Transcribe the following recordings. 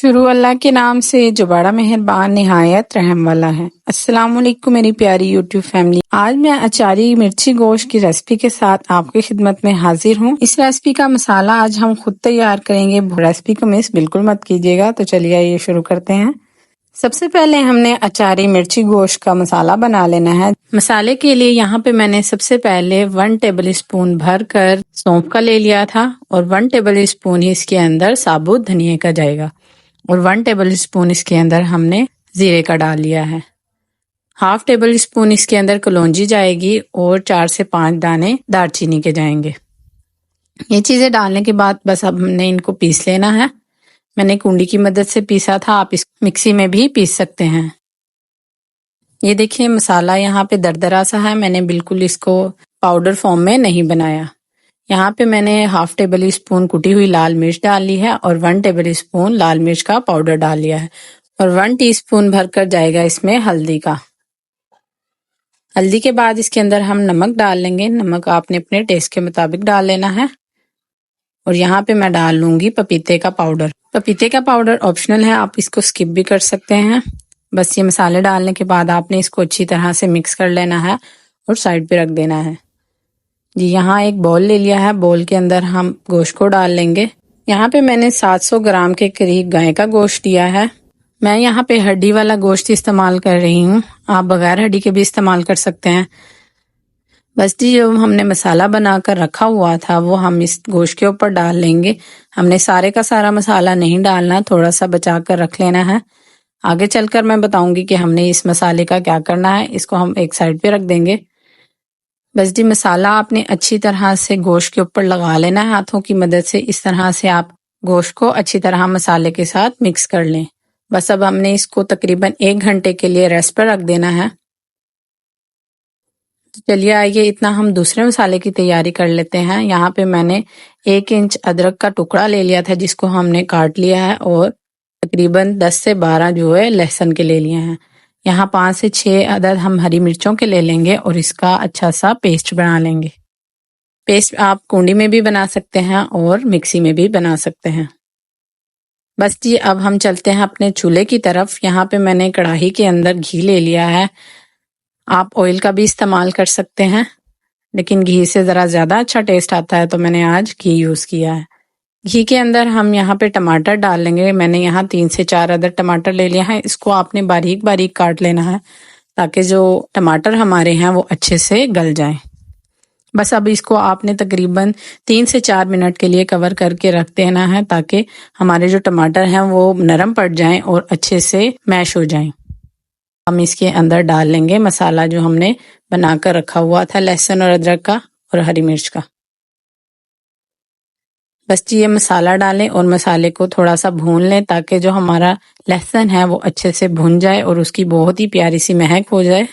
शुरू अल्लाह के नाम से जो बड़ा मेहरबान निहायत रहम वाला है। अस्सलाम वालेकुम मेरी प्यारी यूट्यूब फैमिली। आज मैं अचारी मिर्ची गोश्त की रेसिपी के साथ आपकी खिदमत में हाजिर हूँ। इस रेसिपी का मसाला आज हम खुद तैयार करेंगे। रेसिपी को मिस बिल्कुल मत कीजिएगा। तो चलिए ये शुरू करते हैं। सबसे पहले हमने अचारी मिर्ची गोश्त का मसाला बना लेना है। मसाले के लिए यहाँ पे मैंने सबसे पहले 1 टेबल स्पून भर कर सौंफ का ले लिया था और 1 टेबल स्पून ही इसके अंदर साबुत धनिया का जाएगा और 1 टेबल स्पून इसके अंदर हमने जीरे का डाल लिया है। हाफ टेबल स्पून इसके अंदर कलौंजी जाएगी और 4 से 5 दाने दालचीनी के जाएंगे। ये चीजें डालने के बाद बस अब हमने इनको पीस लेना है। मैंने कुंडी की मदद से पीसा था, आप इस मिक्सी में भी पीस सकते हैं। ये देखिए मसाला यहाँ पे दरदरा सा है, मैंने बिल्कुल इसको पाउडर फॉर्म में नहीं बनाया। यहाँ पे मैंने हाफ टेबल स्पून कुटी हुई लाल मिर्च डाल ली है और 1 टेबल स्पून लाल मिर्च का पाउडर डाल लिया है और 1 टीस्पून भरकर जाएगा इसमें हल्दी का। हल्दी के बाद इसके अंदर हम नमक डाल लेंगे। नमक आपने अपने टेस्ट के मुताबिक डाल लेना है और यहाँ पे मैं डाल लूंगी पपीते का पाउडर। पपीते का पाउडर ऑप्शनल है, आप इसको स्किप भी कर सकते हैं। बस ये मसाले डालने के बाद आपने इसको अच्छी तरह से मिक्स कर लेना है और साइड पे रख देना है। जी यहाँ एक बॉल ले लिया है, बॉल के अंदर हम गोश्त को डाल लेंगे। यहाँ पे मैंने 700 ग्राम के करीब गाय का गोश्त लिया है। मैं यहाँ पे हड्डी वाला गोश्त इस्तेमाल कर रही हूँ, आप बगैर हड्डी के भी इस्तेमाल कर सकते हैं। बस जी जो हमने मसाला बनाकर रखा हुआ था वो हम इस गोश्त के ऊपर डाल लेंगे। हमने सारे का सारा मसाला नहीं डालना, थोड़ा सा बचा कर रख लेना है। आगे चलकर मैं बताऊंगी कि हमने इस मसाले का क्या करना है। इसको हम एक साइड पे रख देंगे। बस जी मसाला आपने अच्छी तरह से गोश्त के ऊपर लगा लेना है हाथों की मदद से। इस तरह से आप गोश्त को अच्छी तरह मसाले के साथ मिक्स कर लें। बस अब हमने इसको तकरीबन 1 घंटे के लिए रेस्ट पर रख देना है। तो चलिए आइए इतना हम दूसरे मसाले की तैयारी कर लेते हैं। यहाँ पे मैंने 1 इंच अदरक का टुकड़ा ले लिया था जिसको हमने काट लिया है और तकरीबन 10 से 12 जो है लहसुन के ले लिए हैं। यहाँ 5 से 6 अदद हम हरी मिर्चों के ले लेंगे और इसका अच्छा सा पेस्ट बना लेंगे। पेस्ट आप कुंडी में भी बना सकते हैं और मिक्सी में भी बना सकते हैं। बस जी अब हम चलते हैं अपने चूल्हे की तरफ। यहाँ पे मैंने कढ़ाई के अंदर घी ले लिया है, आप ऑयल का भी इस्तेमाल कर सकते हैं लेकिन घी से ज़रा ज़्यादा अच्छा टेस्ट आता है तो मैंने आज घी यूज़ किया है। घी के अंदर हम यहाँ पे टमाटर डाल लेंगे। मैंने यहाँ 3 से 4 अदर टमाटर ले लिया है। इसको आपने बारीक बारीक काट लेना है ताकि जो टमाटर हमारे हैं वो अच्छे से गल जाएं। बस अब इसको आपने तकरीबन 3 से 4 मिनट के लिए कवर करके रख देना है ताकि हमारे जो टमाटर हैं वो नरम पड़ जाएं और अच्छे से मैश हो जाएं। हम इसके अंदर डाल लेंगे मसाला जो हमने बनाकर रखा हुआ था, लहसुन और अदरक का और हरी मिर्च का। बस जी ये मसाला डालें और मसाले को थोड़ा सा भून लें ताकि जो हमारा लहसुन है वो अच्छे से भुन जाए और उसकी बहुत ही प्यारी सी महक हो जाए।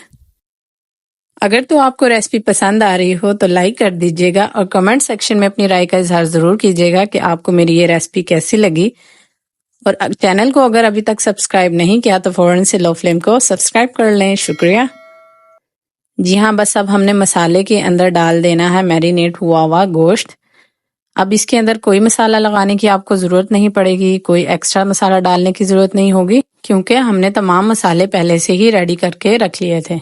अगर तो आपको रेसिपी पसंद आ रही हो तो लाइक कर दीजिएगा और कमेंट सेक्शन में अपनी राय का इजहार ज़रूर कीजिएगा कि आपको मेरी ये रेसिपी कैसी लगी। और चैनल को अगर अभी तक सब्सक्राइब नहीं किया तो फौरन से लो फ्लेम को सब्सक्राइब कर लें। शुक्रिया। जी हाँ बस अब हमने मसाले के अंदर डाल देना है मैरिनेट हुआ हुआ गोश्त। अब इसके अंदर कोई मसाला लगाने की आपको ज़रूरत नहीं पड़ेगी, कोई एक्स्ट्रा मसाला डालने की ज़रूरत नहीं होगी क्योंकि हमने तमाम मसाले पहले से ही रेडी करके रख लिए थे।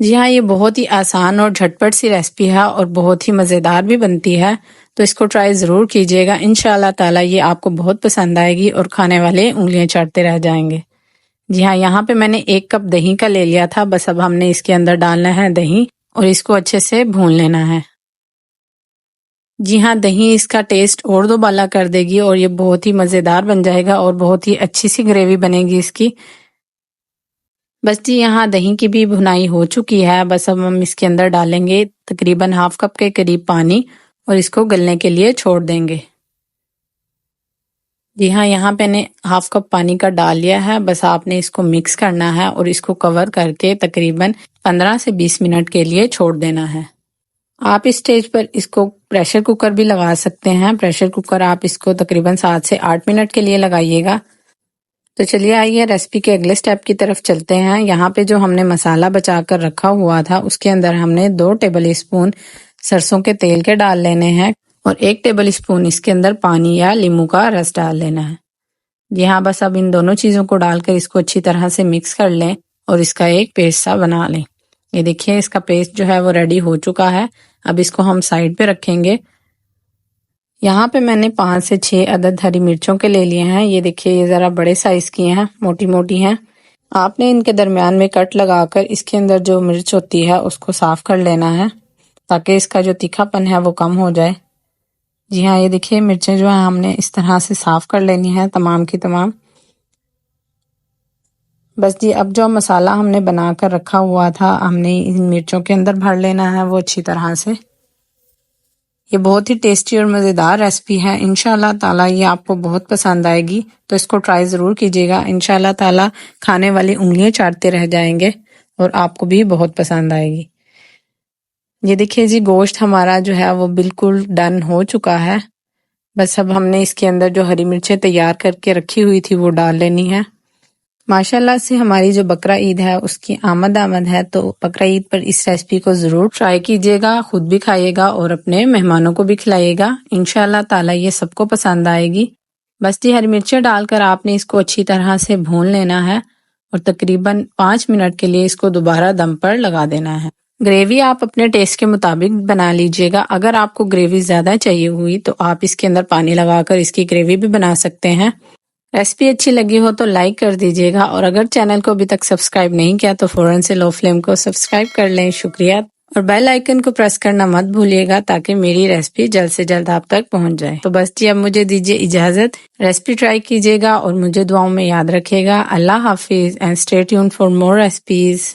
जी हाँ ये बहुत ही आसान और झटपट सी रेसिपी है और बहुत ही मज़ेदार भी बनती है, तो इसको ट्राई ज़रूर कीजिएगा। इंशाल्लाह ताला ये आपको बहुत पसंद आएगी और खाने वाले उंगलियां चाटते रह जाएंगे। जी हाँ यहाँ पे मैंने 1 कप दही का ले लिया था। बस अब हमने इसके अंदर डालना है दही और इसको अच्छे से भून लेना है। जी हाँ दही इसका टेस्ट और दोबाला कर देगी और ये बहुत ही मज़ेदार बन जाएगा और बहुत ही अच्छी सी ग्रेवी बनेगी इसकी। बस जी यहाँ दही की भी भुनाई हो चुकी है। बस अब हम इसके अंदर डालेंगे तकरीबन हाफ कप के करीब पानी और इसको गलने के लिए छोड़ देंगे। जी हाँ यहाँ मैंने हाफ कप पानी का डाल लिया है। बस आपने इसको मिक्स करना है और इसको कवर करके तकरीबन 15 से 20 मिनट के लिए छोड़ देना है। आप इस स्टेज पर इसको प्रेशर कुकर भी लगा सकते हैं। प्रेशर कुकर आप इसको तकरीबन 7 से 8 मिनट के लिए लगाइएगा। तो चलिए आइए रेसिपी के अगले स्टेप की तरफ चलते हैं। यहाँ पे जो हमने मसाला बचा कर रखा हुआ था उसके अंदर हमने 2 टेबल स्पून सरसों के तेल के डाल लेने हैं और 1 टेबल स्पून इसके अंदर पानी या नींबू का रस डाल लेना है। जी हाँ, बस अब इन दोनों चीज़ों को डालकर इसको अच्छी तरह से मिक्स कर लें और इसका एक पेस्ट सा बना लें। ये देखिए इसका पेस्ट जो है वो रेडी हो चुका है। अब इसको हम साइड पे रखेंगे। यहाँ पे मैंने 5 से 6 अदद हरी मिर्चों के ले लिए हैं। ये देखिए ये ज़रा बड़े साइज़ की हैं, मोटी मोटी हैं। आपने इनके दरमियान में कट लगाकर इसके अंदर जो मिर्च होती है उसको साफ़ कर लेना है ताकि इसका जो तीखापन है वो कम हो जाए। जी हाँ, ये देखिए मिर्चें जो है हमने इस तरह से साफ़ कर लेनी है तमाम की तमाम। बस जी अब जो मसाला हमने बना कर रखा हुआ था हमने इन मिर्चों के अंदर भर लेना है वो अच्छी तरह से। ये बहुत ही टेस्टी और मज़ेदार रेसिपी है। इंशाल्लाह ताला ये आपको बहुत पसंद आएगी, तो इसको ट्राई ज़रूर कीजिएगा। इंशाल्लाह ताला खाने वाली उंगलियां चाटते रह जाएंगे और आपको भी बहुत पसंद आएगी। ये देखिए जी गोश्त हमारा जो है वो बिल्कुल डन हो चुका है। बस अब हमने इसके अंदर जो हरी मिर्चें तैयार करके रखी हुई थी वो डाल लेनी है। माशाल्लाह से हमारी जो बकरा ईद है उसकी आमद है, तो बकरा ईद पर इस रेसिपी को ज़रूर ट्राई कीजिएगा, खुद भी खाइएगा और अपने मेहमानों को भी खिलाइएगा। इंशाल्लाह ताला ये सबको पसंद आएगी। बस जी हरी मिर्चें डालकर आपने इसको अच्छी तरह से भून लेना है और तकरीबन 5 मिनट के लिए इसको दोबारा दम पर लगा देना है। ग्रेवी आप अपने टेस्ट के मुताबिक बना लीजिएगा। अगर आपको ग्रेवी ज़्यादा चाहिए हुई तो आप इसके अंदर पानी लगाकर इसकी ग्रेवी भी बना सकते हैं। रेसिपी अच्छी लगी हो तो लाइक कर दीजिएगा और अगर चैनल को अभी तक सब्सक्राइब नहीं किया तो फौरन से लो फ्लेम को सब्सक्राइब कर लें। शुक्रिया। और बेल आइकन को प्रेस करना मत भूलिएगा ताकि मेरी रेसिपी जल्द से जल्द आप तक पहुंच जाए। तो बस जी अब मुझे दीजिए इजाजत। रेसिपी ट्राई कीजिएगा और मुझे दुआओं में याद रखिएगा। अल्लाह हाफिज and stay tuned for more recipes.